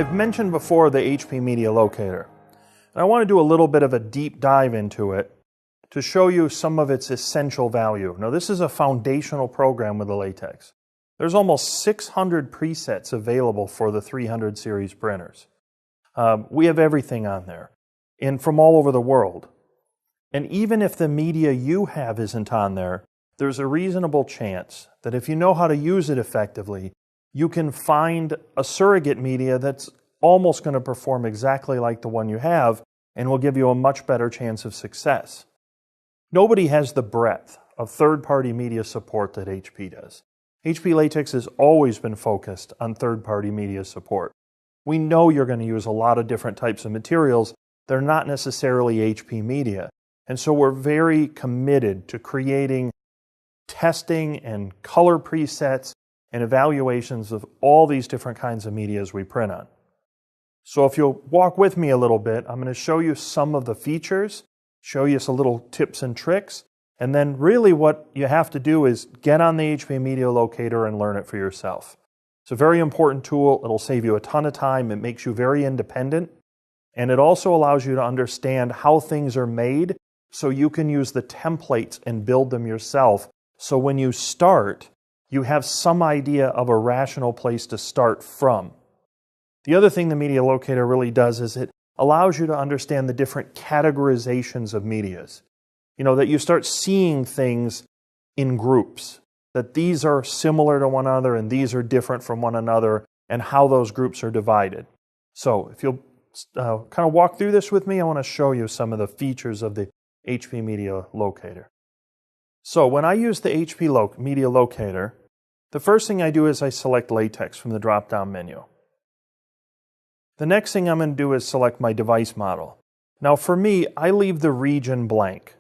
I've mentioned before the HP Media Locator, and I want to do a little bit of a deep dive into it to show you some of its essential value. Now, this is a foundational program with the Latex. There's almost 600 presets available for the 300 series printers. We have everything on there, and from all over the world. And even if the media you have isn't on there, there's a reasonable chance that if you know how to use it effectively, you can find a surrogate media that's almost going to perform exactly like the one you have and will give you a much better chance of success. Nobody has the breadth of third-party media support that HP does. HP Latex has always been focused on third-party media support. We know you're going to use a lot of different types of materials. They're not necessarily HP media. And so we're very committed to creating testing and color presets and evaluations of all these different kinds of medias we print on. So if you'll walk with me a little bit, I'm going to show you some of the features, show you some little tips and tricks, and then really what you have to do is get on the HP Media Locator and learn it for yourself. It's a very important tool. It'll save you a ton of time. It makes you very independent, and it also allows you to understand how things are made so you can use the templates and build them yourself. So when you start, you have some idea of a rational place to start from. The other thing the Media Locator really does is it allows you to understand the different categorizations of medias. You know, that you start seeing things in groups, that these are similar to one another and these are different from one another, and how those groups are divided. So if you'll kind of walk through this with me, I want to show you some of the features of the HP Media Locator. So when I use the HP Media Locator, the first thing I do is I select Latex from the drop-down menu. The next thing I'm going to do is select my device model. Now for me, I leave the region blank.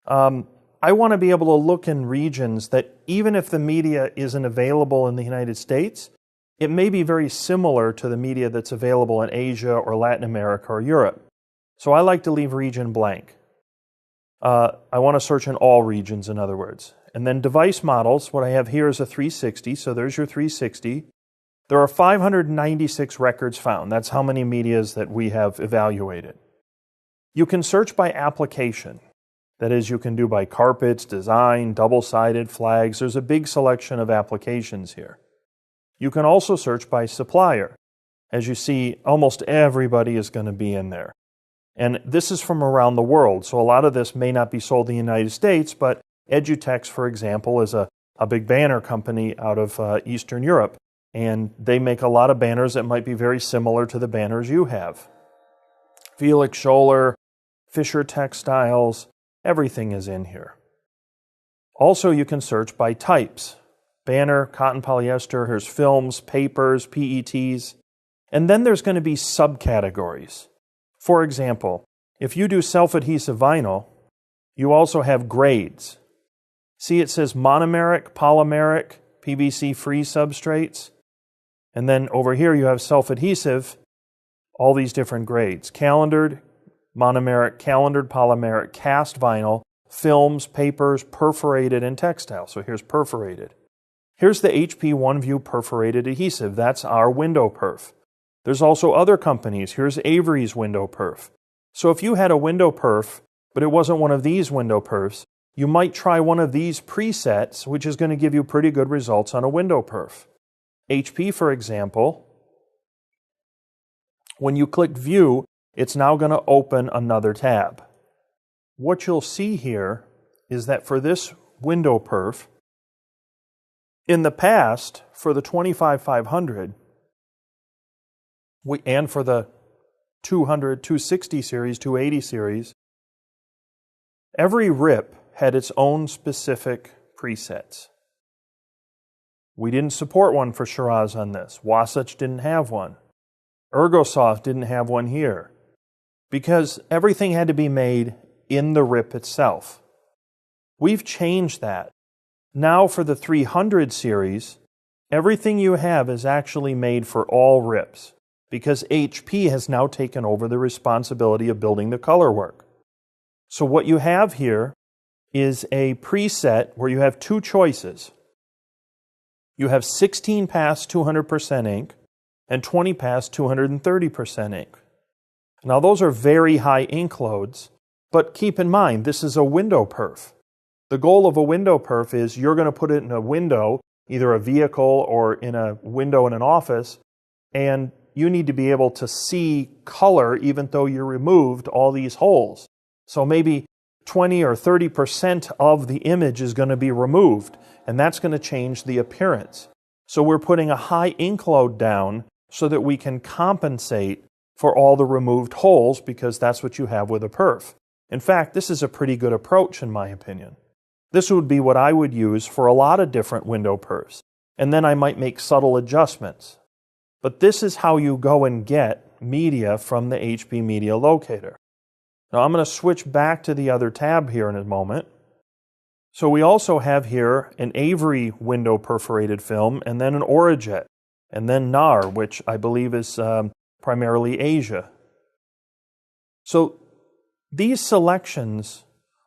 I want to be able to look in regions that even if the media isn't available in the United States, it may be very similar to the media that's available in Asia or Latin America or Europe. So I like to leave region blank. I want to search in all regions, in other words. And then device models, what I have here is a 360, so there's your 360. There are 596 records found. That's how many medias that we have evaluated. You can search by application. That is, you can do by carpets, design, double-sided, flags. There's a big selection of applications here. You can also search by supplier. As you see, almost everybody is going to be in there. And this is from around the world, so a lot of this may not be sold in the United States, but Edutex, for example, is a big banner company out of Eastern Europe, and they make a lot of banners that might be very similar to the banners you have. Felix Scholler, Fisher Textiles, everything is in here. Also, you can search by types. Banner, cotton polyester, here's films, papers, PETs, and then there's going to be subcategories. For example, if you do self-adhesive vinyl, you also have grades. See, it says monomeric, polymeric, PVC-free substrates. And then over here you have self-adhesive, all these different grades. Calendared, monomeric, calendared, polymeric, cast vinyl, films, papers, perforated, and textile. So here's perforated. Here's the HP OneView perforated adhesive. That's our window perf. There's also other companies. Here's Avery's window perf. So if you had a window perf, but it wasn't one of these window perfs, you might try one of these presets, which is going to give you pretty good results on a window perf. HP, for example, when you click View, it's now going to open another tab. What you'll see here is that for this window perf, in the past, for the 25500, and for the 200, 260 series, 280 series, every rip had its own specific presets. We didn't support one for Shiraz on this. Wasatch didn't have one. Ergosoft didn't have one here. Because everything had to be made in the rip itself. We've changed that. Now for the 300 series, everything you have is actually made for all rips, because HP has now taken over the responsibility of building the color work. So what you have here is a preset where you have two choices. You have 16 pass 200% ink, and 20 pass 230% ink. Now those are very high ink loads, but keep in mind this is a window perf. The goal of a window perf is you're going to put it in a window, either a vehicle or in a window in an office, and you need to be able to see color even though you removed all these holes. So maybe 20 or 30% of the image is going to be removed, and that's going to change the appearance. So we're putting a high ink load down so that we can compensate for all the removed holes, because that's what you have with a perf. In fact, this is a pretty good approach in my opinion. This would be what I would use for a lot of different window perfs, and then I might make subtle adjustments. But this is how you go and get media from the HP Media Locator. Now I'm going to switch back to the other tab here in a moment. So we also have here an Avery window perforated film, and then an Aurajet, and then NAR, which I believe is primarily Asia. So these selections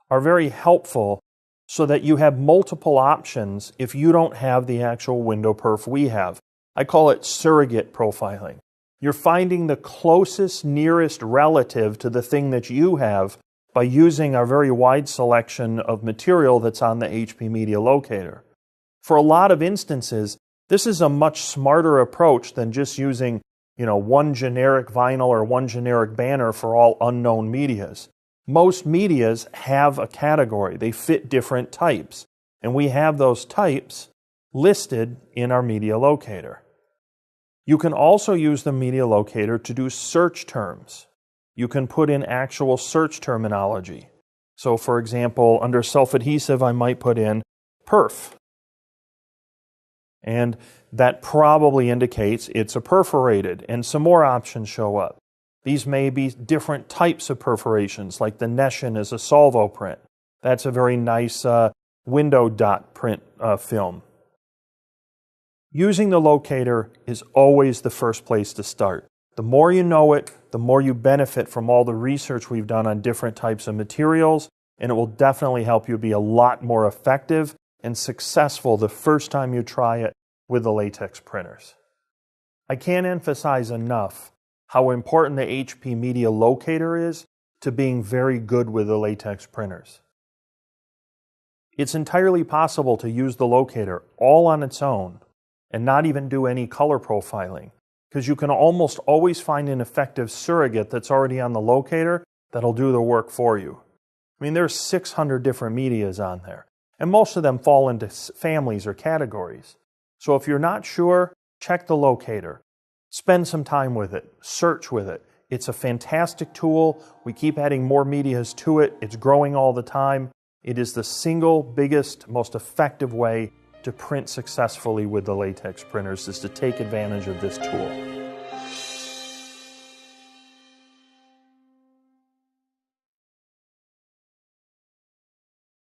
are very helpful so that you have multiple options if you don't have the actual window perf we have. I call it surrogate profiling. You're finding the closest, nearest relative to the thing that you have by using our very wide selection of material that's on the HP Media Locator. For a lot of instances, this is a much smarter approach than just using, one generic vinyl or one generic banner for all unknown medias. Most medias have a category. They fit different types, and we have those types listed in our Media Locator. You can also use the Media Locator to do search terms. You can put in actual search terminology. So for example, under self-adhesive, I might put in perf. And that probably indicates it's a perforated, and some more options show up. These may be different types of perforations, like the Neshin is a solvo print. That's a very nice window dot print film. Using the locator is always the first place to start. The more you know it, the more you benefit from all the research we've done on different types of materials, and it will definitely help you be a lot more effective and successful the first time you try it with the latex printers. I can't emphasize enough how important the HP Media Locator is to being very good with the latex printers. It's entirely possible to use the locator all on its own and not even do any color profiling, because you can almost always find an effective surrogate that's already on the locator that'll do the work for you. I mean, there's 600 different medias on there, and most of them fall into families or categories. So if you're not sure, check the locator. Spend some time with it. Search with it. It's a fantastic tool. We keep adding more medias to it. It's growing all the time. It is the single biggest, most effective way to print successfully with the latex printers, is to take advantage of this tool.